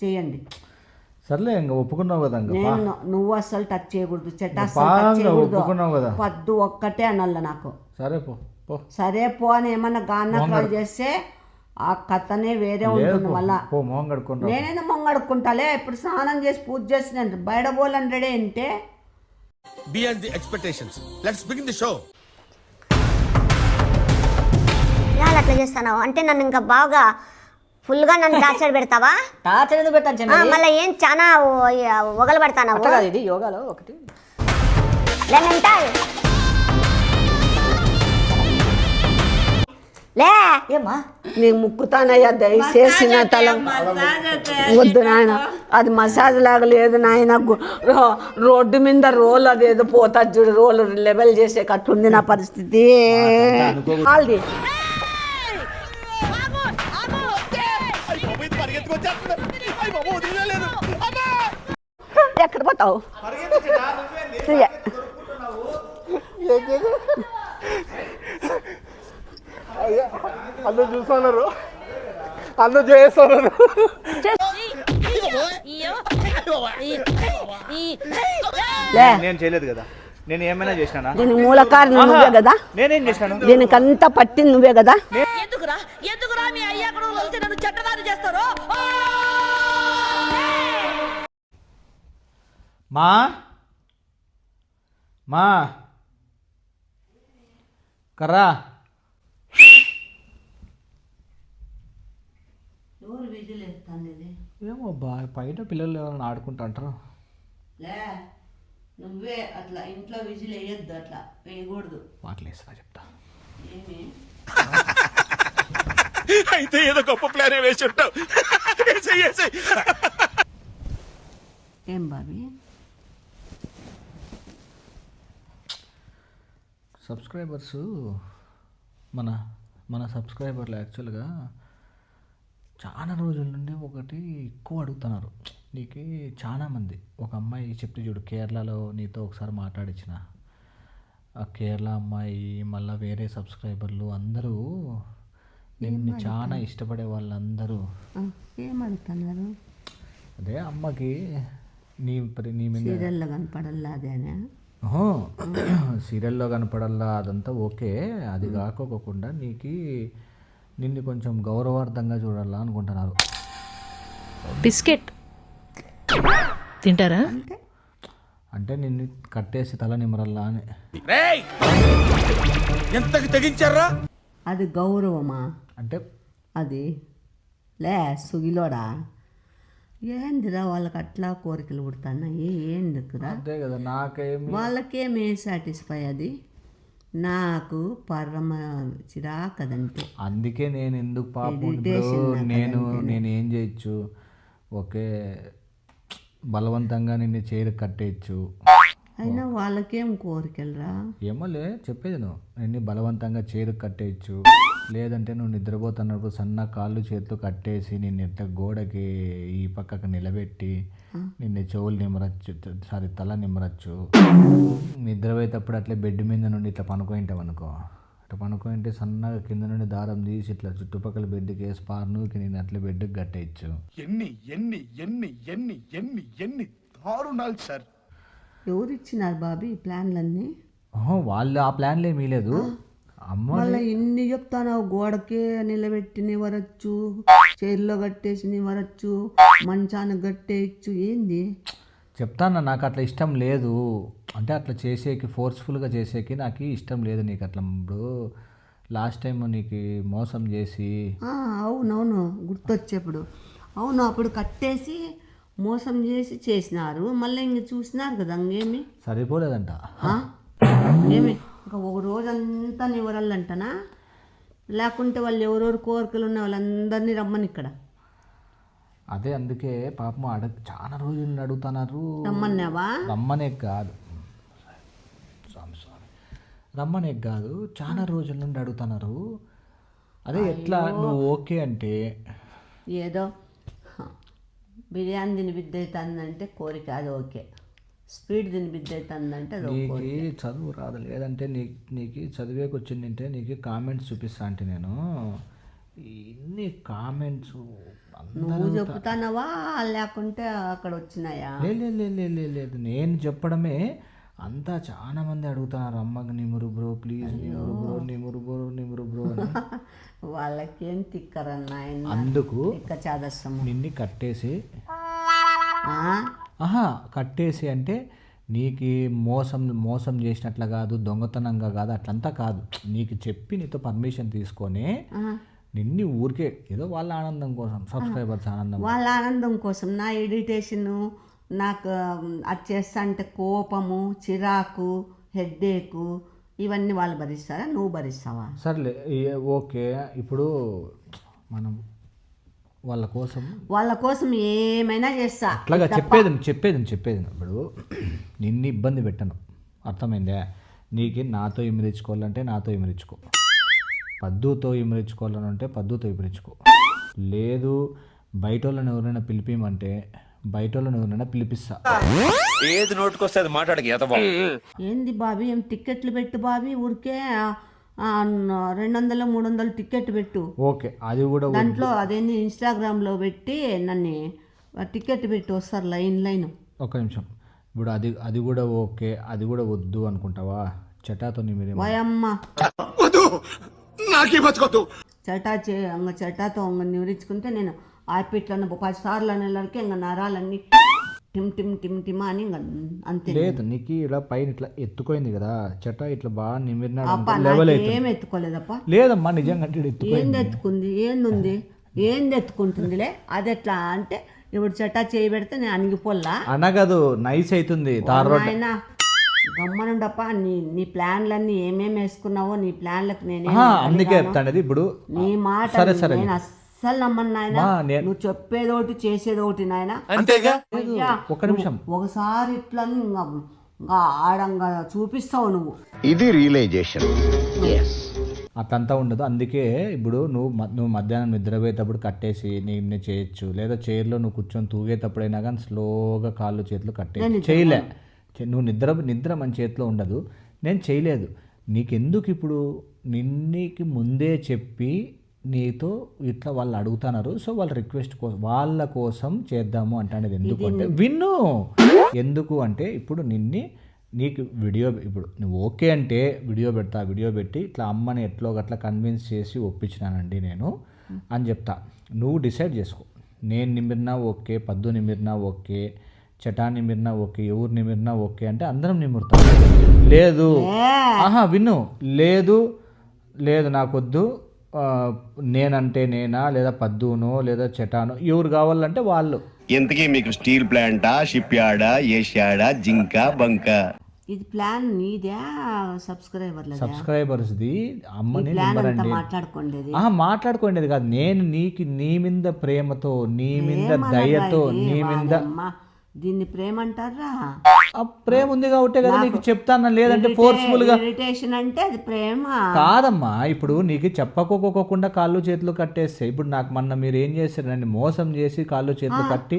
చేయండి. సర్లే ఇంకా ఒప్పుకున్నావు కదా. నేను నువ్వు అస్సలు టచ్ చేయకూడదు, చెట్ట అస్సలు టచ్ చేయకూడదు, పద్దు ఒక్కటే అనల్ల నాకు. సరే పో పో. సరే పో అని ఏమన్నా గాన్నకాలు చేస్తే ఆ కథనే వేరే ఉంటుంది. మళ్ళా నేనేదో మొంగడుకుంటాలే. ఇప్పుడు స్నానం చేసి పూజ చేసిన బయట పోలంటాడే అంటే beyond the expectations. Let's begin the show. అట్లా చేస్తాను అంటే నన్ను ఇంకా బాగా ఫుల్గా నన్ను టార్చర్ పెడతావా? టార్చర్ ఎందుకు పెడతాను? మళ్ళీ ఏం చాలా ఒగలు పెడతాను. ఇది యోగాలో ఒకటి లే ఏమ్మా నీ ముక్కుతానయ్యా దయచేసి నా తల వద్దు నాయన. అది మసాజ్ లాగా లేదు నాయన. రోడ్డు మీద రోల్ అదేదో పోతా చూడు, రోల్ లెవెల్ చేసే కట్టుంది నా పరిస్థితి. ఎక్కడ పోతావు? అందరూ చూస్తున్నారు, అందరూ చేస్తున్నారు. నేను చేయలేదు కదా. నేను ఏమైనా చేసినా? దీనికి మూల కారణం నువ్వే కదా. నేనేం చేశాను? దీనికంతా పట్టింది నువ్వే కదా. మా మా కర్రా ఏమో బయట పిల్లలు ఎవరైనా ఆడుకుంటా అంటారు. నువ్వే అట్లా ఇంట్లో విజిల్ వేయొద్దు, అట్లా వేయకూడదు. వాటిలో వేస్తా చెప్తా. అయితే ఏదో గొప్ప ప్లాన్ వేసి ఉంటావు. ఏం బాబీ? సబ్స్క్రైబర్స్ మన సబ్స్క్రైబర్లు యాక్చువల్గా చాలా రోజుల నుండి ఒకటి ఎక్కువ అడుగుతున్నారు. నీకు చాలామంది ఒక అమ్మాయి చెప్తే చూడు, కేరళలో నీతో ఒకసారి మాట్లాడించిన ఆ కేరళ అమ్మాయి, మళ్ళీ వేరే సబ్స్క్రైబర్లు అందరూ నిన్ను చాలా ఇష్టపడే వాళ్ళందరూ ఏమడుగుతున్నారు? అదే అమ్మకి నీ మీద సీరియల్లో కనపడల్లా అదేనా? సీరియల్లో కనపడల్లా అదంతా ఓకే. అది కాకోకుండా నిన్ను కొంచెం గౌరవార్థంగా చూడాలా అనుకుంటున్నారు. బిస్కెట్ తింటారా? అంటే నిన్ను కట్టేసి తల నిమరల్లా అని. ఎంతకి తెగించారా? అది గౌరవమా? అంటే అది సుగిలోడా ఏందిరా వాళ్ళకి అట్లా కోరికలు పుడతాయి? ఏందుకురా? అంతే కదా. నాకేమి వాళ్ళకేమే సాటిస్ఫై అది. నాకు పరమ చిరాకదంటే. అందుకే నేను ఎందుకు పాపం నేనేం చేయొచ్చు, ఓకే బలవంతంగా నిన్ను చైర్ కట్టేయచ్చు. అయినా వాళ్ళకేం కోరికలురా? ఏమోలే చెప్పేది, నిన్ను బలవంతంగా చైర్ కట్టేయచ్చు. లేదంటే నువ్వు నిద్రపోతున్నప్పుడు సన్న కాళ్ళు చేతులు కట్టేసి నిన్ను ఇట్లా గోడకి ఈ పక్కకు నిలబెట్టి నిన్ను చెవులు నిమరచ్చు, తల నిమరచ్చు. నిద్రపోయేటప్పుడు అట్లా బెడ్ మీద నుండి ఇట్లా పనుకుంటావు అనుకో, ఇట్లా పనుకుంటే సన్నగా కింద నుండి దారం తీసి ఇట్లా చుట్టుపక్కల బెడ్కి వేసి పార్నుకి నేను అట్లా బెడ్కి కట్టేయచ్చు. ఎన్ని ఎన్ని ఎన్ని ఎన్ని ఎన్ని ఎన్ని దారుణాలు సార్. ఎవరిచ్చినారు బాబీ ఈ ప్లాన్లన్నీ? వాళ్ళు ఆ ప్లాన్లు ఏమీ లేదు. మళ్ళీ ఇన్ని చెప్తాను, గోడకే నిలబెట్టి నివరచ్చు, చైర్లో కట్టేసి నివరచ్చు, మంచానికి కట్టేయచ్చు. ఏంది చెప్తాను, నాకు అట్లా ఇష్టం లేదు. అంటే అట్లా చేసేకి ఫోర్స్ఫుల్గా చేసేకి నాకు ఇష్టం లేదు. నీకు అట్లా ఇప్పుడు లాస్ట్ టైం నీకు మోసం చేసి అవునవును గుర్తొచ్చేప్పుడు అవును అప్పుడు కట్టేసి మోసం చేసి చేసినారు. మళ్ళీ ఇంక చూసినారు కదా, ఇంకేమి సరిపోలేదంట. ఏమి ఇంకా ఒక రోజంతా నివరాలంటనా? లేకుంటే వాళ్ళు ఎవరెవరు కోరికలు ఉన్న వాళ్ళందరినీ రమ్మని ఇక్కడ. అదే అందుకే పాపం చాలా రోజులు అడుగుతున్నారు. రమ్మన్నావా? రమ్మనే కాదు, రమ్మనే కాదు, చాలా రోజుల నుండి అడుగుతున్నారు. అదే ఎట్లా నువ్వు ఓకే అంటే? ఏదో బిర్యానీ తిని బిడ్డ అవుతుందంటే కోరిక, అది ఓకే. స్పీడ్ తిని బిడ్డ అవుతుందంటే అది నీకు చదువు రాదు. లేదంటే నీకు చదివేకి వచ్చిందంటే నీకు కామెంట్స్ చూపిస్తా అంటే నేను ఇన్ని కామెంట్స్ నువ్వు చెప్తానవా లేకుంటే అక్కడ వచ్చినాయా? లేదు నేను చెప్పడమే అంతా చాలా మంది అడుగుతున్నారు, అమ్మకి నిమురు బ్రో ప్లీజ్, నిమురు బ్రో అని. వాళ్ళకేం తిక్కరన్న అందుకు తిక్క చాదస్తము. నిన్ని కట్టేసి కట్టేసి అంటే నీకు మోసం చేసినట్ల కాదు, దొంగతనంగా కాదు, అట్లంతా కాదు. నీకు చెప్పి నీతో పర్మిషన్ తీసుకొని నిన్ని ఊరికే ఏదో వాళ్ళ ఆనందం కోసం, సబ్స్క్రైబర్స్ ఆనందం, వాళ్ళ ఆనందం కోసం నా ఎడిటేషను నాకు అది చేస్తా అంటే కోపము, చిరాకు, హెడ్ఏకు ఇవన్నీ వాళ్ళు భరిస్తారా, నువ్వు భరిస్తావా? సర్లే ఓకే. ఇప్పుడు మనం వాళ్ళ కోసం ఏమైనా చేస్తా. అట్లాగా చెప్పేది ఇప్పుడు నిన్ను ఇబ్బంది పెట్టను, అర్థమైందా? నీకు నాతో ఇమిరించుకోవాలంటే నాతో ఇమిరించుకో, పద్దుతో ఇమిరించుకోవాలని పద్దుతో ఇమిరించుకో, లేదు బయట వాళ్ళని ఎవరైనా పిలిపిమంటే బయట వాళ్ళని ఎవరైనా పిలిపిస్తా. ఏది నోటుకొస్తే అది మాట్లాడక ఏంది బాబీ, ఏం టిక్కెట్లు పెట్టు బాబీ, ఊరికే 200-300 టిక్కెట్ పెట్టు. ఓకే, అది కూడా దాంట్లో అదేంది ఇన్స్టాగ్రామ్లో పెట్టి నన్ను టికెట్ పెట్టి వస్తారు లైన్. ఒక నిమిషం, ఇప్పుడు అది కూడా ఓకే, అది కూడా వద్దు అనుకుంటావా? చటాతో వయమ్మ నాకే బతుకొద్దు. చటాతో నివరించుకుంటే నేను ఆర్పిట్లను 10 సార్లు అనేళ్ళకి ఇంకా నరాలన్నీ టిమ్ అని అంతే. లేదు నీకు ఇలా పైన ఇట్లా ఎత్తుకోయింది కదా చట, ఇట్లా బాగా నిమిరినాడు. ఏం ఎత్తుకోలేదప్ప. లేదమ్మా నిజంగా ఏంది ఎత్తుకుంది, ఏంది ఎత్తుకుంటుందిలే. అది ఎట్లా అంటే ఇప్పుడు చటా చేయి పెడితే నేను అణిగిపోల్లా అనగదు, నైస్ అవుతుంది. ఆయన గమ్మనుండప్ప, నీ ప్లాన్లన్నీ ఏమేమి వేసుకున్నావో నీ ప్లాన్లకు నేనే అందుకే చెప్తాను. ఇప్పుడు నీ మాట నేను అస్సలు నమ్మను నాయన. నువ్వు చెప్పేదోటి చేసేదోటి నాయన. ఒక నిమిషం, ఒకసారి ఇట్లా ఆడంగా చూపిస్తావు నువ్వు. ఇది రియలైజేషన్. అట్లంతా ఉండదు. అందుకే ఇప్పుడు నువ్వు మధ్యాహ్నం నిద్రపోయేటప్పుడు కట్టేసి నిన్ను చేయొచ్చు, లేదా చైర్లో నువ్వు కూర్చొని తూగేటప్పుడైనా కానీ స్లోగా కాళ్ళు చేతులు కట్టేసి చేయలే. నువ్వు నిద్ర మన చేతిలో ఉండదు, నేను చేయలేదు. నీకెందుకు ఇప్పుడు నిన్నీకి ముందే చెప్పి నీతో ఇట్లా వాళ్ళు అడుగుతున్నారు, సో వాళ్ళ రిక్వెస్ట్ కోసం వాళ్ళ కోసం చేద్దాము అంటే ఎందుకు అంటే విన్ను. ఎందుకు అంటే ఇప్పుడు నీకు వీడియో, ఇప్పుడు నువ్వు ఓకే అంటే వీడియో పెట్టి ఇట్లా అమ్మని ఎట్లో గట్లా కన్విన్స్ చేసి ఒప్పించినానండి నేను అని చెప్తా. నువ్వు డిసైడ్ చేసుకో, నేను నిమిరినా ఓకే, పద్దు నిమిరినా ఓకే, చటా నిమిరినా ఓకే, ఎవరు నిమిరినా ఓకే అంటే అందరం నిమురుతాం. లేదు విన్ను, లేదు నాకొద్దు, నేనంటే నేనా, లేదా పద్దునో లేదా చటానో, ఎవరు కావాలంటే వాళ్ళు. ఇంతకీ మీకు స్టీల్ ప్లాంటా, షిప్ యార్డా, ఏషియాడా, జింక, బంక? ఇది ప్లాన్ నీదే సబ్స్క్రైబర్స్ది. అమ్మని మాట్లాడుకోండి కాదు, నేను నీ మీద ప్రేమతో, నీ మీద దయతో, నీ మీద దీన్ని ప్రేమ అంటారా? ప్రేమ ఉంది కాబట్టి కదా నీకు చెప్తాను, లేదంటే ఫోర్స్ఫుల్ గా. ఇరిటేషన్ అంటే అది ప్రేమ కాదమ్మా. ఇప్పుడు నీకు చెప్పకోకుండా కాళ్ళు చేతులు కట్టేస్తే, ఇప్పుడు నాకు మొన్న మీరు ఏం చేశారు, నన్ను మోసం చేసి కాళ్ళు చేతులు కట్టి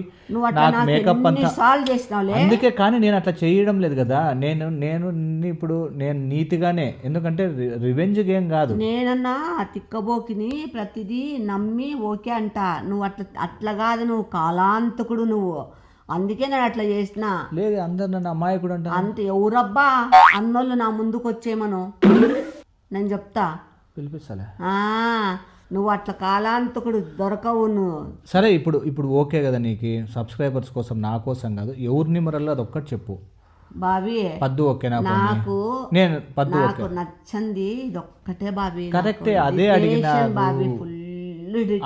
నాకు మేకప్ అంతా అందుకే. కానీ నేను అట్లా చేయడం లేదు కదా. ఇప్పుడు నేను నీతిగానే, ఎందుకంటే రివెంజ్ గేమ్ కాదు. నేనన్నా తిక్కబోకిని ప్రతిదీ నమ్మి ఓకే అంట. నువ్వు అట్లా కాదు, నువ్వు కాలాంతకుడు నువ్వు. అందుకే నేను అట్లా చేసిన. లేదు అందరు నన్ను అమాయకుడు అంట. అంతే, ఎవరబ్బా అన్నోళ్ళు నా ముందుకు వచ్చేమను నేను చెప్తా, పిలిపిస్తాలే. నువ్వు అట్లా కాలాంతకుడు దొరకవు నువ్వు. సరే ఇప్పుడు ఓకే కదా నీకు, సబ్స్క్రైబర్స్ కోసం, నా కోసం కాదు, ఎవరి నిమరల్లో అది ఒక్కటి చెప్పు బాబీ. పద్దు ఓకే నాకు, నేను పద్దు నాకు నచ్చంది ఇది ఒక్కటే బాబీ. కరెక్టే, అదే అడిగినారు బాబీ, ఫుల్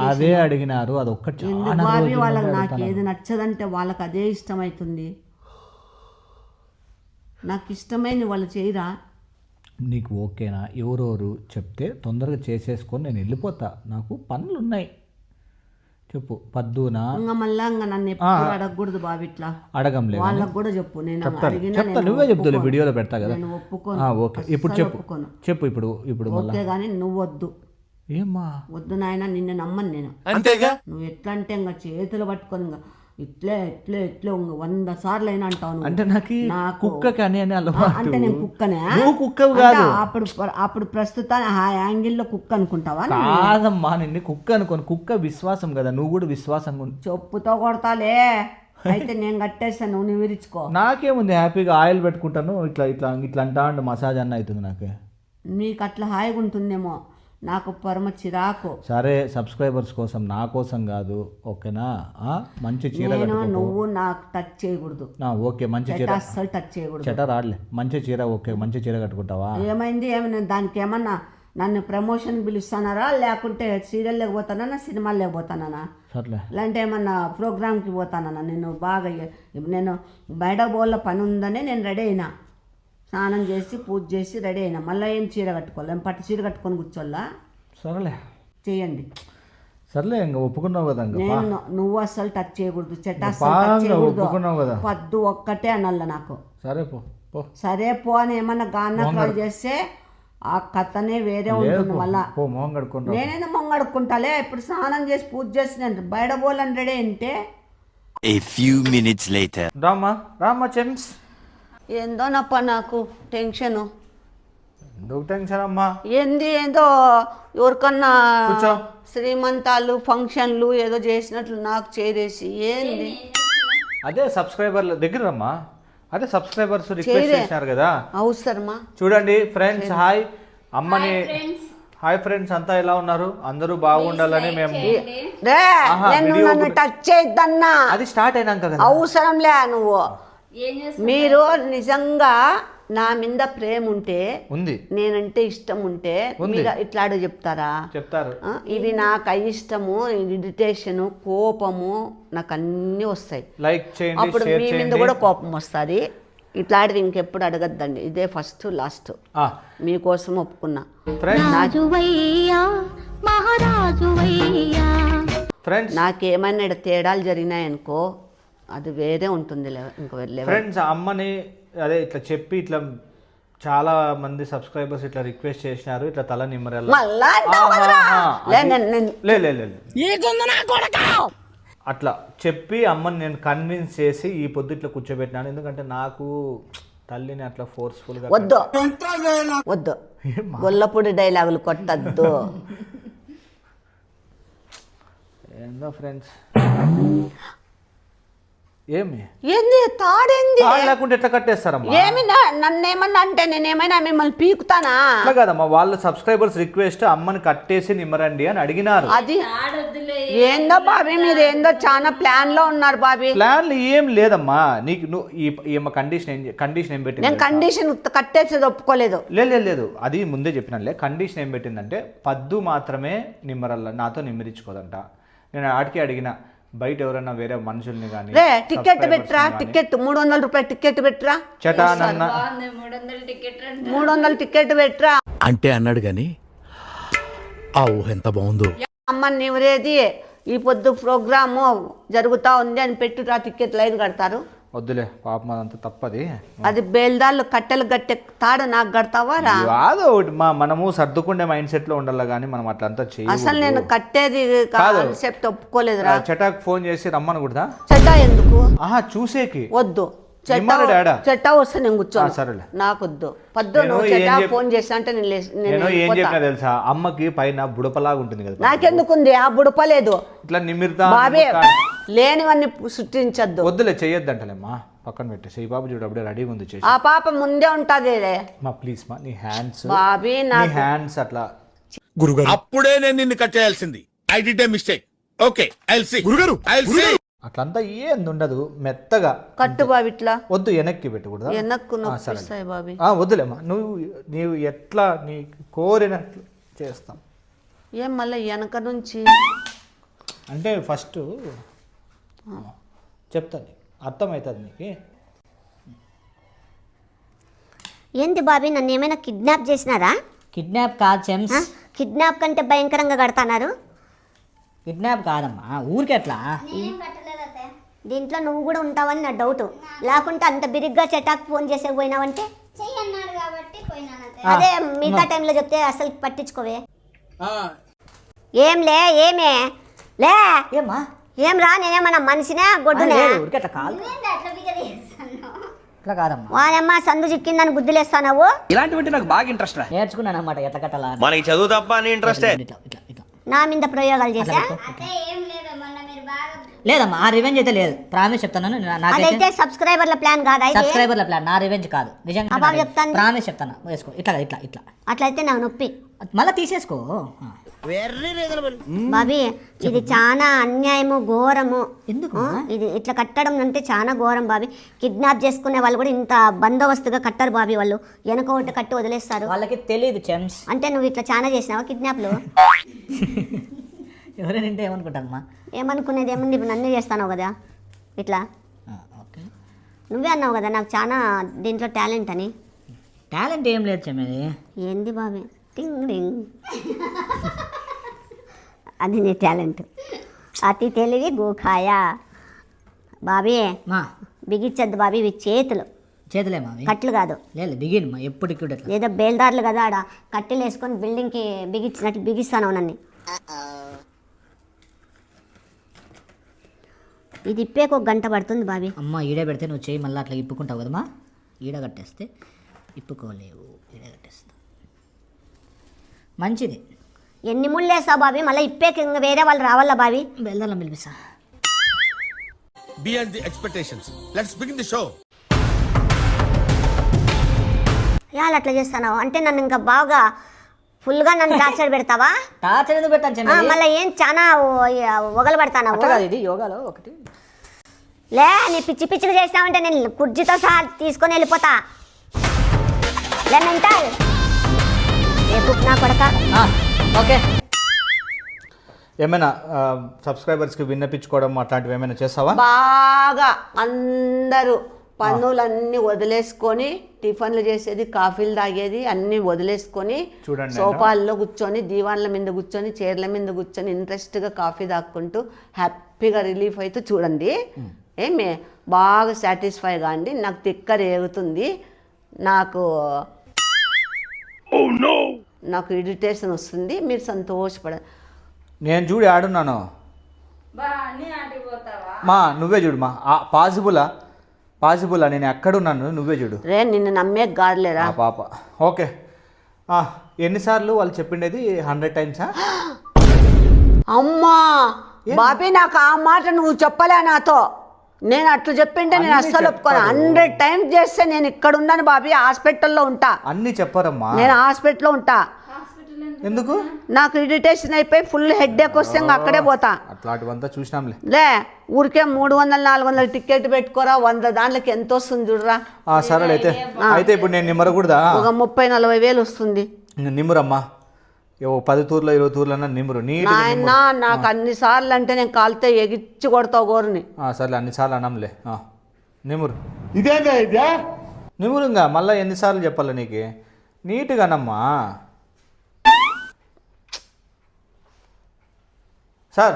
అదే అడిగినారు. అది ఒక్కటి బాబీ. వాళ్ళకి నాకు ఏది నచ్చదంటే వాళ్ళకి అదే ఇష్టమవుతుంది. నాకు ఇష్టమైన వాళ్ళు చేయరా. నీకు ఓకేనా? ఎవరెవరు చెప్తే తొందరగా చేసేసుకొని నేను వెళ్ళిపోతా, నాకు పనులు ఉన్నాయి. చెప్పు పద్దునా? మళ్ళా నన్ను ఎప్పుడు అడగకూడదు బాబు. ఇట్లా అడగంలే, వాళ్ళకి కూడా చెప్పు. నేను చెప్తా, నువ్వే చెప్తావు, వీడియోలో పెడతా కదా. ఓకే ఇప్పుడు చెప్పు ఇప్పుడు ఓకే కానీ నువ్వు వద్దు. ఏమ్మా వద్దు నాయన, నిన్ను నమ్మను నేను. అంతేగా. నువ్వు ఎట్లా అంటే ఇంకా చేతులు పట్టుకొని ఇట్లే ఇట్లే ఇట్లే 100 సార్లు అయినా అంటావు నువ్వు. అంటే నాకు కుక్క కానీ అని అలవాటు. అంటే నేను కుక్కనే? నువ్వు కుక్కవు కాదు. అప్పుడు ప్రస్తుతాన్ని ఆ యాంగిల్లో కుక్క అనుకుంటావా? కాదమ్మా, నిన్ను కుక్క అనుకోను. కుక్క విశ్వాసం కదా, నువ్వు కూడా విశ్వాసంగా చెప్పుతో కొడతాలే. అయితే నేను కట్టేస్తాను, నువ్వు విరిచుకో. నాకేముంది, హ్యాపీగా ఆయిల్ పెట్టుకుంటాను, ఇట్లా ఇట్లా ఇట్లా అంటా అండి, మసాజ్ అన్న అవుతుంది నాకు. నీకు అట్లా హాయిగా ఉంటుందేమో, నాకు పరమ చిరాకు. సరే, సబ్స్క్రైబర్స్ కోసం, నా కోసం కాదు, ఓకేనా? మంచి చీర నువ్వు నాకు టచ్ చేయకూడదు. ఓకే, మంచి చీర అస్సలు టచ్ చేయకూడదు. చెట రాడలే, మంచి చీర. ఓకే, మంచి చీర కట్టుకుంటావా? ఏమైంది? ఏమైనా దానికి ఏమన్నా నన్ను ప్రమోషన్ పిలుస్తున్నారా, లేకుంటే సీరియల్ లేకపోతానా, సినిమాలు లేకపోతానా, సర్లే, లేదంటే ఏమన్నా ప్రోగ్రామ్కి పోతానా? నేను బాగా నేను బయట బోళ్ళ పని ఉందనే నేను రెడీ అయినా, స్నానం చేసి పూజ చేసి రెడీ అయినా. మళ్ళీ ఏం చీర కట్టుకోవాలి? ఏం పట్టు చీర కట్టుకొని కూర్చోల్లా? సరేలే, చేయండి. సర్లే, ఇంకా ఒప్పుకున్నావు కదా. నేను నువ్వు అస్సలు టచ్ చేయకూడదు, ఒప్పుకున్నావు కదా. పద్దు ఒక్కటే అనల్ల నాకు. సరే పో. సరే పో అని ఏమన్నా గాన్నకాలు చేస్తే ఆ కథనే వేరే ఉంటుంది. మళ్ళా మొహం కడుకుంటా. నేనేదో మొహం కడుక్కుంటాలే. ఇప్పుడు స్నానం చేసి పూజ చేసి నేను బయట పోలని రెడీ అంటే రామ్మా చెమ్స్. ఏందోనప్ప నాకు టెన్షను. ఎందుకు టెన్షన్ అమ్మా? ఏందో ఎవరికన్నా శ్రీమంతాలు ఫంక్షన్లు ఏదో చేసినట్లు నాకు చేరేసి ఏంది? అదే సబ్స్క్రైబర్ల దగ్గర రమ్మా. అదే సబ్స్క్రైబర్స్ రిక్వెస్ట్ చేశారు కదా. అవసరమా? చూడండి ఫ్రెండ్స్, హాయ్ అమ్మని. హాయ్ ఫ్రెండ్స్, అంతా ఎలా ఉన్నారు? అందరూ బాగుండాలని మేము. నన్ను టచ్ చేయొద్దన్నా. అది స్టార్ట్ అయినాక కదా. అవసరంలే. నువ్వు మీరు నిజంగా నా మీద ప్రేమ ఉంటే, ఉంది, నేనంటే ఇష్టం ఉంటే మీరు ఇట్లాడో చెప్తారు. ఇది నాకు అయిష్టము, ఇరిటేషను, కోపము నాకు అన్నీ వస్తాయి. లైక్ చేయండి, అప్పుడు మీ మీద కూడా కోపం వస్తుంది. ఇట్లాంటిది ఇంకెప్పుడు అడగద్దండి. ఇదే ఫస్ట్ లాస్ట్. మీకోసం ఒప్పుకున్నా. ఫ్రెండ్స్, నాకేమైనా తేడాలు జరిగినాయనుకో అది వేరే ఉంటుంది. ఫ్రెండ్స్, అమ్మని అదే ఇట్లా చెప్పి ఇట్లా చాలా మంది సబ్స్క్రైబర్స్ ఇట్లా రిక్వెస్ట్ చేసినారు, ఇట్లా తల నిమ్మరేలా అట్లా చెప్పి అమ్మని నేను కన్విన్స్ చేసి ఈ పొద్దు ఇట్లా కూర్చోబెట్టినాను. ఎందుకంటే నాకు తల్లిని అట్లా ఫోర్స్ఫుల్గా వద్దు గొల్లపూడి డైలాగులు కొట్టద్దు. ఏందో ఫ్రెండ్స్, ఏంది తాడేంది? లేకుంటే ఎట్లా కట్టేస్తారమ్మా? ఏమి నన్ను ఏమన్నా అంటే నేనేమైనా మిమ్మల్ని పీకుతానా? అట్లా కదమ్మా, వాళ్ళ సబ్స్క్రైబర్స్ రిక్వెస్ట్ అమ్మని కట్టేసి నిమ్మరండి అని అడిగినారు. అది ఏందో బాబీ, మీరు ఏందో చాలా ప్లాన్ లో ఉన్నారు బాబీ. ప్లాన్లు ఏం లేదమ్మా. నీకు నువ్వు కండిషన్ ఏం పెట్టింది? నేను కండిషన్ కట్టేసేది ఒప్పుకోలేదు. లేదు, అది ముందే చెప్పినానులే. కండిషన్ ఏం పెట్టిందంటే పద్దు మాత్రమే నిమ్మరల్ల, నాతో నిమ్మరించుకోదంట. నేను ఆడికి అడిగిన, బయట ఎవరైనా వేరే మనుషుల్ని కానీ టికెట్ పెట్టరా, టికెట్ 300 రూపాయలు టికెట్ పెట్టరా, 300 టికెట్ పెట్టరా అంటే అన్నాడు గాని ఆ ఊహ ఎంత బాగుందో. అమ్మని నివరేది ఈ పొద్దు ప్రోగ్రాము జరుగుతా ఉంది అని పెట్టురా, టికెట్ లైన్ కడతారు. వద్దులే పాపం, అదంతా తప్పది. అది బేల్దాళ్ళు కట్టెలు గట్టె తాడు నాకు కడతావా? కాదు, మనము సర్దుకుండే మైండ్ సెట్ లో ఉండాలి కానీ మనం అట్లంతా చేయాలి. అసలు నేను కట్టేది కాన్సెప్ట్ ఒప్పుకోలేదురా. చటాక్ ఫోన్ చేసి రమ్మని కూడా. చెట్టా ఎందుకు? చూసేకి వద్దు. చెట్టా వస్తే నేను కూర్చోను, నాకొద్దు. పద్దు నువ్వు చెట్టా ఫోన్ చేస్తా అంటే నేను ఏం చెప్పినా తెలుసా? అమ్మకి పైన బుడపలాగా ఉంటుంది కదా. నాకెందుకుంది ఆ బుడపలేదు? ఇట్లా నిమిర్తా బాబే, లేనివన్నీ సృష్టించద్దు. వద్దులే, చెయ్యొద్దంటలేమ్మా, పక్కన పెట్టేసి. ఈ పాప చూడు అప్పుడే రెడీగా ఉంది. ఆ పాప ముందే ఉంటది. మా ప్లీజ్ మా, నీ హ్యాండ్స్ బాబీ, నా హ్యాండ్స్ అట్లా. గురుగారు, అప్పుడే నేను నిన్ను కట్ చేయాల్సింది. I did a mistake. Okay, I will see. గురుగారు, ఐ విల్ సీ. అట్లంతా ఏంది ఉండదు, మెత్తగా కట్టు బాబీ. ఇట్లా వద్దు, వెనక్కి పెట్టకూడదు. వెనక్కు నొప్పిస్తాయి బాబీ. వద్దులేమ్మా, నీవు ఎట్లా నీ కోరినట్లు చేస్తాం. ఏం మళ్ళీ వెనక నుంచి అంటే ఫస్ట్ చెప్తాను, అర్థమవుతుంది నీకు. ఏంటి బాబీ, నన్ను ఏమైనా కిడ్నాప్ చేసినారా? కిడ్నాప్ కాదు చెమ్స్. కిడ్నాప్ కంటే భయంకరంగా కడతాన్నారు. కిడ్నాప్ కాదమ్మా, ఊరికెట్లా. దీంట్లో నువ్వు కూడా ఉంటావని నా డౌట్. లేకుంటే అంత బిరిగ్గా చెటాక్ ఫోన్ చేసే పోయినావంటే అదే మిగతా టైంలో చెప్తే అసలు పట్టించుకోవే. ఏమే లే ఏమ్మా ఏం రా నేనేమన్నా మనిషినే గొడ్డునే ఊరికే అట్లా కాదు ఇట్లా కాదమ్మా వానమ్మ సందు చిక్కిందని గుద్దులేస్తావు. ఇలాంటివంటే నాకు బాగా ఇంట్రెస్ట్ రా. నేర్చుకున్నాను అనమాట ఎట్లా కట్టాలా అని. మనకి చదువు తప్ప అని ఇంట్రెస్టే. ఇట్లా ఇట్లా ఇట్లా నా మీద ప్రయోగాలు చేసా. లేదమ్మా ఆ రివెంజ్ అయితే లేదు, ప్రామిస్ చెప్తాను. నాకైతే అదైతే సబ్స్క్రైబర్ల ప్లాన్ కాదా ఇది? సబ్స్క్రైబర్ల ప్లాన్, నా రివెంజ్ కాదు నిజంగా. అబ్బా చెప్తాను. ప్రామిస్ చెప్తాను, వేసుకో ఇట్లా ఇట్లా ఇట్లా. అట్లయితే నాకు నొప్పి. మళ్ళీ తీసేసుకో. బాబీ ఇది చాలా అన్యాయము, ఘోరము. ఎందుకు ఇది ఇట్లా కట్టడం అంటే చాలా ఘోరం బాబీ. కిడ్నాప్ చేసుకునే వాళ్ళు కూడా ఇంత బందోబస్తుగా కట్టరు బాబీ. వాళ్ళు వెనక ఒకటి కట్టి వదిలేస్తారు. వాళ్ళకి తెలియదు చెమ్స్. అంటే నువ్వు ఇట్లా చాలా చేసినావా కిడ్నాప్లు? ఎవరైనా వింటే ఏమనుకుంటారమ్మా? ఏమనుకునేది ఏముంది, ఇప్పుడు నన్ను చేస్తాను కదా ఇట్లా. ఓకే, నువ్వే అన్నావు కదా నాకు చాలా దీంట్లో టాలెంట్ అని. టాలెంట్ ఏం లేదు చెమ్మది. ఏంది బాబీ? టింగ్ డింగ్. అది నీ టాలెంట్. అతి తెలివి గోఖాయ బాబీ. మా బిగించద్దు బాబీ, ఇవి చేతులు, చేతులేమా అవి? కట్లు కాదు. లేదు బిగిన్ ఎప్పుడు ఎట్లా. ఏదో బేల్దారులు కదా ఆడ కట్టెలు వేసుకొని బిల్డింగ్కి బిగించినట్టు బిగిస్తాను నన్ను. ఇది ఇప్పేకి 1 గంట పడుతుంది బాబీ. అమ్మ ఈడే పెడితే నువ్వు చేయి మళ్ళీ అట్లా ఇప్పుకుంటావు కదమ్మా. ఈడ కట్టేస్తే ఇప్పుకోలేవు, ఈడ కట్టేస్తా. మంచిది. ఎన్ని ముళ్ళు వేస్తావు బాబీ? మళ్ళీ ఇప్పేకి ఇంకా వేరే వాళ్ళు రావాలా బాబీ? బెల్దాలం పిలిపిస్తా. Beyond the expectations. Let's begin the show. యాలు అట్లా చేస్తాను అంటే నన్ను ఇంకా బాగా ఫుల్గా నన్ను టార్చర్ పెడతావా? టార్చర్ ఎందుకు పెడతాను చెమ్మది? మళ్ళీ ఏం చాలా ఒగలు పడతాను. ఇది యోగాలో ఒకటి. లే నీ పిచ్చి పిచ్చిగా చేస్తావంటే నేను కుర్చీతో సహా తీసుకొని వెళ్ళిపోతా. లే మెంటల్ నా కొడక. ఓకే, ఏమైనా సబ్స్క్రైబర్స్కి విన్నపించుకోవడం అట్లాంటివి ఏమైనా చేస్తావా? బాగా అందరూ పన్నులన్నీ వదిలేసుకొని టిఫిన్లు చేసేది, కాఫీలు తాగేది అన్నీ వదిలేసుకొని చూడండి, సోఫాల్లో కూర్చొని, దీవాన్ల మీద కూర్చొని, చైర్ల మీద కూర్చొని ఇంట్రెస్ట్గా కాఫీ తాక్కుంటూ హ్యాపీగా రిలీఫ్ అయితే చూడండి. ఏమి బాగా సాటిస్ఫైగా అండి. నాకు తిక్క రేగుతుంది, నాకు ఇరిటేషన్ వస్తుంది. మీరు సంతోషపడ. నేను చూడు ఆడున్నాను మా, నువ్వే చూడు మా. పాసిబులా నేను ఎక్కడున్నాను నువ్వే చూడు. రే నిన్ను నమ్మే కాదులేరా పాప. ఓకే, ఎన్నిసార్లు వాళ్ళు చెప్పిండేది? 100 టైమ్సా? అమ్మా బాబీ, నాకు ఆ మాట నువ్వు చెప్పలే నాతో. నేను అట్లా చెప్పింటే నేను అస్సలు ఒప్పుకోను. 100 టైమ్స్ చేస్తే నేను ఇక్కడ ఉన్నాను బాబీ, హాస్పిటల్లో ఉంటా. అన్నీ చెప్పారమ్మా. నేను హాస్పిటల్లో ఉంటా. ఎందుకు? నాకు ఇరిటేషన్ అయిపోయి ఫుల్ హెడ్ఏక్ వస్తే ఇంకా అక్కడే పోతా. అట్లాంటివంతా చూసినాంలే. లే ఊరికే 300-400 టికెట్ పెట్టుకోరా, 100 దాంట్లోకి ఎంత వస్తుంది చూడరా. సరే అయితే ఇప్పుడు నేను నిమ్మరకూడదా? ఒక 30-40 వేలు వస్తుంది. నిమ్మురమ్మా, 10 తూర్లో 20 తూర్లన్నా నిమ్మురు. నాయన నాకు అన్ని సార్లు అంటే నేను కాలితే ఎగిచ్చి కొడతావు గోరుని. సర్లే అన్నిసార్లు అనంలే. నిమ్మురు ఇదేగా ఇదే నిమ్మురుగా. మళ్ళీ ఎన్నిసార్లు చెప్పాలి నీకు? నీట్గా అనమ్మా. సార్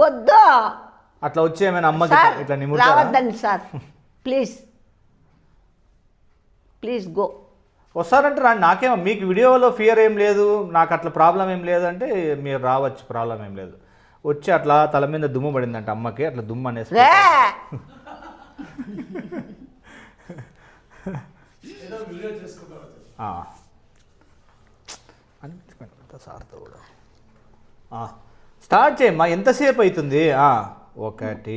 వద్దు అట్లా వచ్చి ఏమైనా అమ్మకి ఇట్లా నిమ్మురు రావద్దండి సార్, ప్లీజ్ గో. వస్తారంటే రండి, నాకేమో. మీకు వీడియోలో ఫియర్ ఏం లేదు, నాకు అట్లా ప్రాబ్లం ఏం లేదు అంటే మీరు రావచ్చు, ప్రాబ్లం ఏం లేదు. వచ్చి అట్లా తల మీద దుమ్ము పడిందంట అమ్మకి, అట్లా దుమ్ము అనేసి సార్తో కూడా స్టార్ట్ చేయమ్మా. ఎంతసేపు అవుతుంది? 1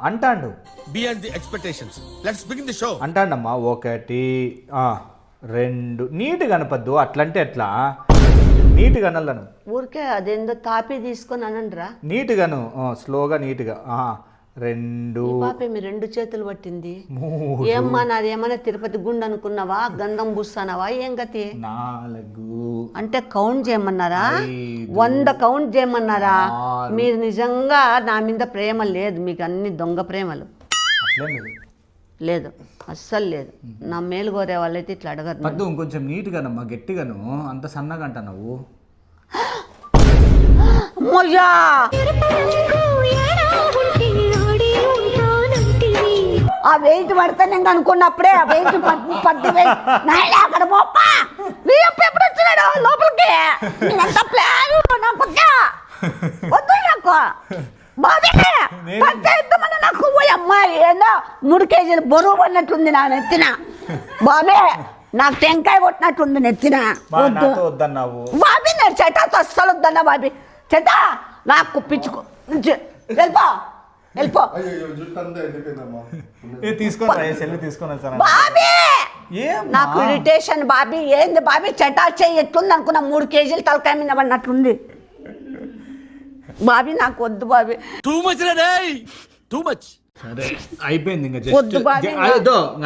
అంటాండు. Beyond the expectations. Let's begin the show. అంటాండమ్మా. 1 2 నీట్గా అనపద్దు. అట్లంటే ఎట్లా? నీట్గా అనాలను. ఊరికే అదేందో తాపి తీసుకొని అనండిరా. నీట్గాను, స్లోగా నీట్గా. 2 పాపే మీ 2 చేతులు పట్టింది. ఏమ్మా నాది ఏమన్నా తిరుపతి గుండు అనుకున్నావా? గంధం పూస్తానవా? ఏం గతి? 4 అంటే కౌంట్ చేయమన్నారా? 100 కౌంట్ చేయమన్నారా? మీరు నిజంగా నా మీద ప్రేమ లేదు, మీకు అన్ని దొంగ ప్రేమలు. లేదు, అస్సలు లేదు. నా మేలు కోరే వాళ్ళైతే ఇట్లా అడగరు. పద్దు ఇంకొంచెం నీట్గానమ్మా, గట్టిగాను. అంత సన్నగా అంట నువ్వు. ఆ వెయిట్ పడితే నేను అనుకున్నప్పుడే ఆ వెయిట్ పట్టి అక్కడ పోప్పా ఎప్పుడు వచ్చినాడు? లోపలికి ఎంత ప్లాన్ నాకు వద్దు నాకు బాబీ పట్టేద్దామని నాకు అమ్మాయి ఏందో 3 కేజీలు బరువు పడినట్టుంది నా నెత్తిన బాబీ నాకు టెంకాయ కొట్టినట్టుంది నెత్తిన వద్దు వద్దన్నావు బాబీ నేను చెటాతో అస్సలు వద్దన్నా బాబీ చెటా నాకు పిచ్చుకో వెళ్ళిపో వెళ్ళిపో తీసుకొని బాబీ నాకు ఇరిటేషన్ బాబీ ఏంది బాబీ చెటా చెయ్యి ఎట్లుంది అనుకున్నా 3 కేజీలు తలకాయ మీద పడినట్లుంది బాబీ నాకు వద్దు బాబీ టూ మచ్ రే టూ మచ్ సరే అయిపోయింది ఇంకా వద్దు బాబీ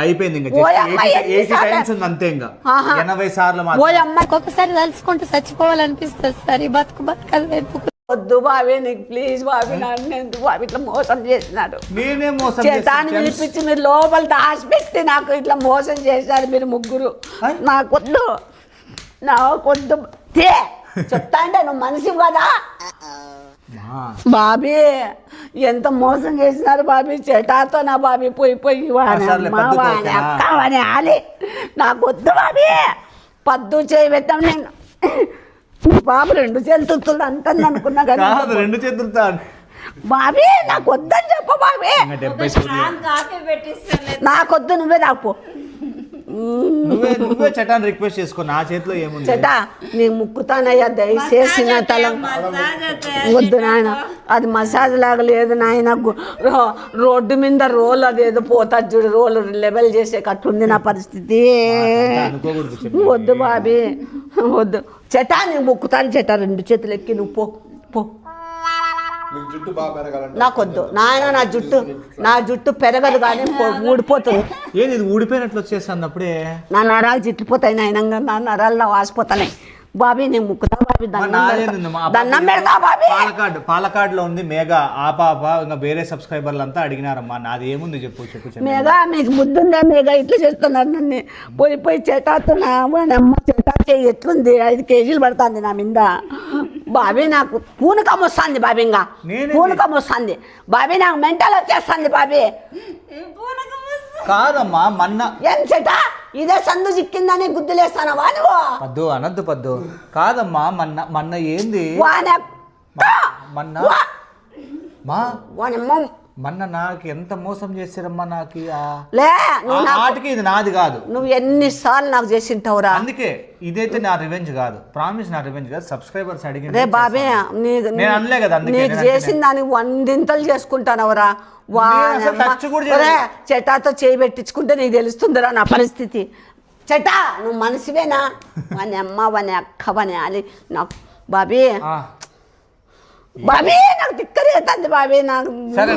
అయిపోయింది ఇంకా ఓ అమ్మ, ఎన్ని 80 టైమ్స్ ఉంది అంతే ఇంకా ఆహా. 80 సార్లు ఓ మాత్రం అమ్మ ఒక్కొక్కసారి తలుచుకుంటూ చచ్చిపోవాలనిపిస్తుంది సార్ ఈ బతుకలు వెతుకు వద్దు బాబీ నీకు ప్లీజ్ బాబీ నన్ను ఎందుకు బాబీ ఇట్లా మోసం చేసినాడు నేనే మోసం చేతాన్ని పిలిపించి మీరు లోపల దాచిపెట్టి నాకు ఇట్లా మోసం చేశారు మీరు ముగ్గురు నాకొద్దు నాకొద్దు చెప్తా అంటే నువ్వు మనిషి కదా బాబీ ఎంత మోసం చేసినారు బాబీ చెటాతో నా బాబీ పోయి వాని అమ్మ వాని అక్క వాని ఆలి నాకొద్దు బాబీ పద్దు చేయి పెట్టాం నేను బాబు 2 చేతులు అంటుంది అనుకున్నా కానీ 2 చేతులతో బాబీ నాకు వద్దని చెప్పు బాబీ నాకొద్దు నువ్వే రాకు నువ్వే చటాన్ని రిక్వెస్ట్ చేసుకో నా చేతిలో ఏముంది చెటా నీ ముక్కుతానయ్యా దయచేసి నా తల వద్దు నాయన అది మసాజ్ లాగా లేదు నాయన రోడ్డు మీద రోల్ అదేదో పోతుంది చూడు రోల్ లెవెల్ చేసే కట్టుంది నా పరిస్థితి వద్దు బాబీ వద్దు చెటా నీ ముక్కుతాను చెటా 2 చేతులు ఎక్కి నువ్వు పో నాకొద్దు నాయన నా జుట్టు పెరగదు కానీ ఊడిపోతుంది ఏది ఇది ఊడిపోయినట్లు వచ్చేస్తాను అప్పుడే నా నరాలు చిట్టిపోతాయి నాయనంగా నా నరాల్లో వాసిపోతాయి బాబీ నేను ముక్కుతా బాబీ దండం పెడతా బాబీ పాలకాడులో ఉంది మేఘా ఆ పాప ఇంకా వేరే సబ్స్క్రైబర్లు అంతా అడిగినారమ్మా నాది ఏముంది చెప్పు మేఘా మీకు ముద్దుందా మేఘా ఇట్లా చేస్తున్నారు నన్ను పోయి చెటాతున్నా అమ్మ చెటా చేయి ఎట్లుంది 5 కేజీలు పడుతుంది నా మీద బాబీ నాకు పూనకం వస్తుంది బాబీ ఇంకా పూనకం వస్తుంది బాబీ నాకు మెంటల్ వచ్చేస్తుంది బాబీ కాదమ్మా మన్న ఏం చెటా ఇదే సందు చిక్కిందని గుద్దులేస్తానవా నువ్వు అనద్దు పద్దు కాదమ్మా మన్న ఏంది మన్న నాకు ఎంత మోసం చేశారమ్మా నాకు ఆటికి ఇది నాది కాదు నువ్వు ఎన్నిసార్లు నాకు చేసింటావురా అందుకే ఇదైతే నా రివెంజ్ కాదు ప్రామిస్ నా రివెంజ్ కాదు సబ్స్క్రైబర్స్ అడిగి రే బాబే నేను అనలే కదా నీకు చేసిన దానికి 100 చేసుకుంటానవరా చెటాతో చేయి పెట్టించుకుంటే నీకు తెలుస్తుందిరా నా పరిస్థితి చెటా నువ్వు మనిషివేనా వాని అమ్మ వాని అక్క వాని ఆలి నాకు బాబీ నాకు తిక్కరేస్తుంది బాబీ నాకు సరే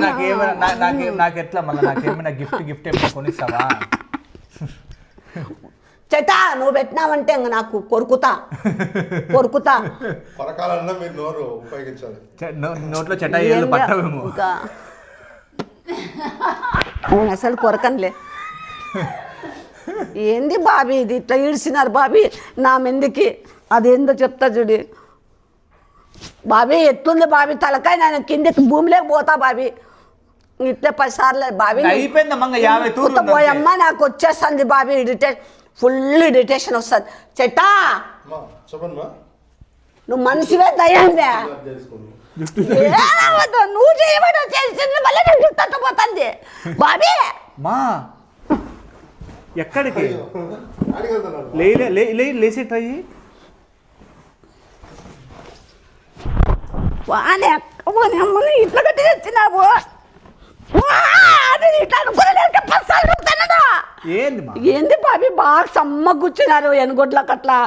నాకు ఎట్లా మళ్ళీ నాకేమైనా గిఫ్ట్ ఏమైనా కొనిస్తావా చెటా నువ్వు పెట్టినావంటే ఇంక నాకు కొరుకుతా నోట్లో చెటా ఏళ్ళు పట్టవేమో నేను అసలు కొరకనులే ఏంది బాబీ ఇది ఇట్లా ఈడ్చినారు బాబీ నా మెందుకి అదేందో చెప్తా చూడి బాబీ ఎట్లుంది బాబీ తలకాయ నేను కిందకి భూమిలోకి పోతా బాబీ ఇట్లా 10 సార్లు బాబీ పోయమ్మ నాకు వచ్చేస్తుంది బాబీ ఫుల్ ఇరిటేషన్ వస్తుంది చెట్టా నువ్వు మనిషివే దయ్యందే నువ్వు చేయబడి చేసింది మళ్ళీ నేను తట్టుపోతుంది బాబీ ఎక్కడికి లేచి ట్రై అమ్మని ఇట్లా కట్టి తెచ్చినావు ఏంది బాబీ బాగా సమ్మ కూర్చున్నారు ఎనుగొడ్లకు అట్లా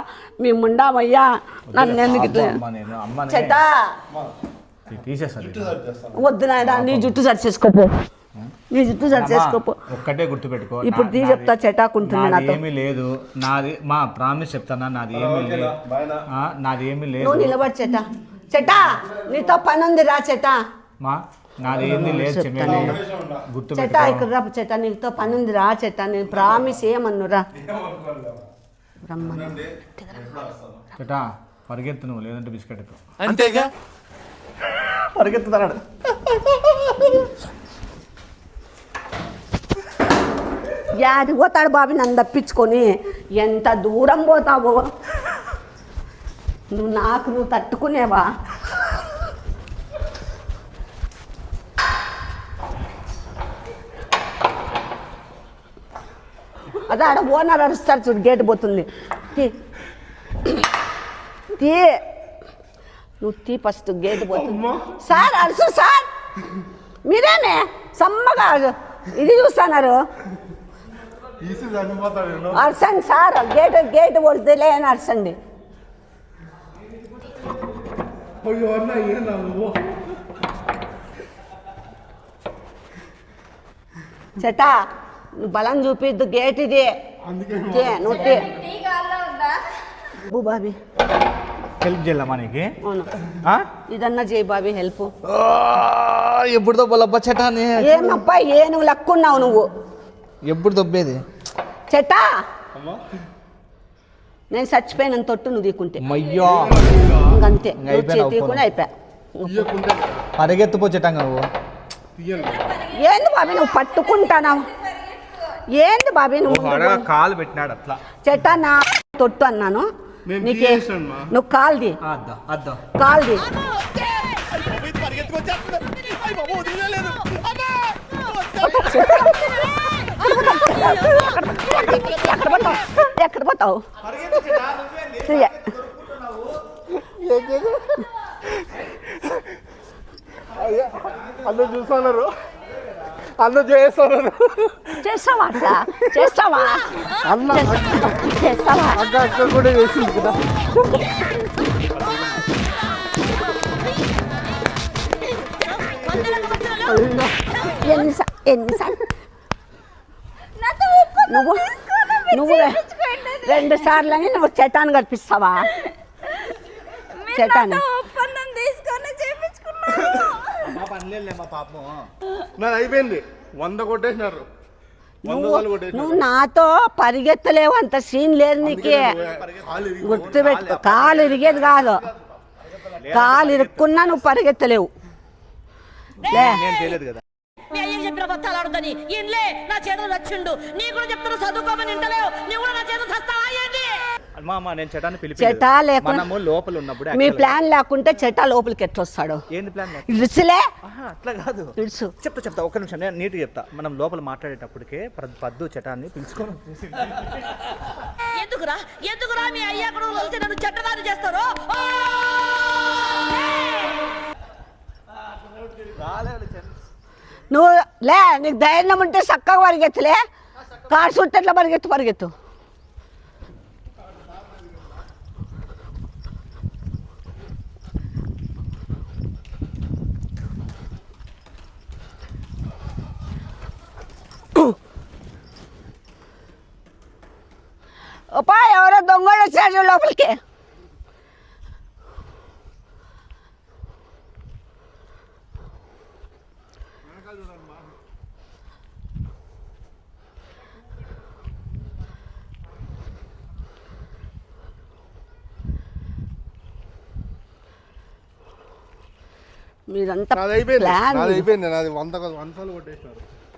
మీ ముండామయ్యా నన్ను ఎందుకు ఇట్లా చెట్టా వద్దు నాయనా నీ జుట్టు సరి చేసుకోపో ఒక్కటే గుర్తుపెట్టుకో ఇప్పుడు తీ చెప్తా చెటాకుంటుంది నాతో ఏమీ లేదు నాది మా ప్రామిస్ చెప్తానా నాది ఏమీ లేదు నువ్వు నిలబడి చెటా నీతో పని ఉంది రా చెటా నాది ఏంది లేదు గుర్తు చెటా ఇక్కడ రా చెటా నీతో పని ఉంది రా చెటా నేను ప్రామిస్ ఏమన్నురా చెటా పరిగెత్తు నువ్వు లేదంటే బిస్కెట్ అంతేగా పరిగెత్తుతాడు యాడికి పోతాడు బాబీ నన్ను తప్పించుకొని ఎంత దూరం పోతావో నువ్వు తట్టుకునేవా? అదే ఆడ ఓనర్ అరుస్తారు చూడు, గేట్ పోతుంది. తీ నువ్వు తీ ఫస్ట్, గేట్ పోతుంది. సార్ అరుసు సార్, మీరేనే సమ్మగా ఇది చూస్తున్నారు. అరసండి సార్, గేట్ కొడితేలే అని అరసండి. చెట్టా నువ్వు బలం చూపిద్దు, గేట్ ఇది. నువ్వు బాబీ హెల్ప్ చేయాలమ్మా నీకు? అవును, ఇదన్నా చేయి బాబీ హెల్ప్. ఎప్పుడు బొల్లబ్బా చెటాని? ఏమబ్బా నువ్వు లక్కున్నావు నువ్వు. ఎప్పుడు దొబ్బేది చెట్టా? నేను చచ్చిపోయిన తొట్టు నువ్వు తీకుంటే ఇంకంతే, తీకుని అయిపోయా. పరిగెత్తుపో చెట్టంగా నువ్వు. ఏంది బాబీ నువ్వు పట్టుకుంటానావు? ఏంది బాబీ నువ్వు కాలు పెట్టినాడు అట్లా? చెట్టా నా తొట్టు అన్నాను నీకే, నువ్వు కాల్ది కాల్ది. ఎక్కడ పోతావు? అందరూ చూస్తున్నారు, అందరూ చేస్తున్నారు. చేస్తావా అట్లా? చేస్తావా చేస్తావా? అక్క కూడా చేసింది కదా. ఎన్నిసార్లు నువ్వు 2 సార్లు అని నువ్వు చటాన్ని కల్పిస్తావా? చటాన్ని నాది అయిపోయింది, 100 కొట్టేసినారు. నువ్వు నాతో పరిగెత్తలేవు, అంత సీన్ లేదు నీకే. గుర్తుపెట్టుకో, కాలు ఇరిగేది కాదు, కాలు ఇరుక్కున్నా నువ్వు పరిగెత్తలేవు. తెలియదు కదా చెప్పిన బత్తాలు ఆడుతుంది ఇన్లే నా చేతులు చచ్చిండు. నీ కూడా చెప్తున్నా చదువుకోమని ఇంటలేవు, నీ కూడా నా చేతులు చస్తావా ఏంటి? చెటా లేకుండా లోపల ఉన్నప్పుడు మీ ప్లాన్ లేకుంటే చెటా లోపలికి ఎట్లా వస్తాడు? ఏంది ప్లాన్? ఇడుసులే అట్లా కాదు, ఇడుసు. చెప్తా ఒక్క నిమిషం, నేను నీట్గా చెప్తా. మనం లోపల మాట్లాడేటప్పటికే పద్దు చటాన్ని పిలుచుకొని ఎందుకురా మీ అయ్యా కూడా కలిసి నన్ను చెట్టదారి చేస్తారు. నువ్వు నీకు ధైర్యం ఉంటే చక్కగా పరిగెత్తులే, కారు చుట్టూ ఎట్లా పరిగెత్తు. అప్పా ఎవరో దొంగలు వచ్చారు లోపలికి. మీరంతా నాది అయిపోయింది, నాది 100 కొట్టేసినారు.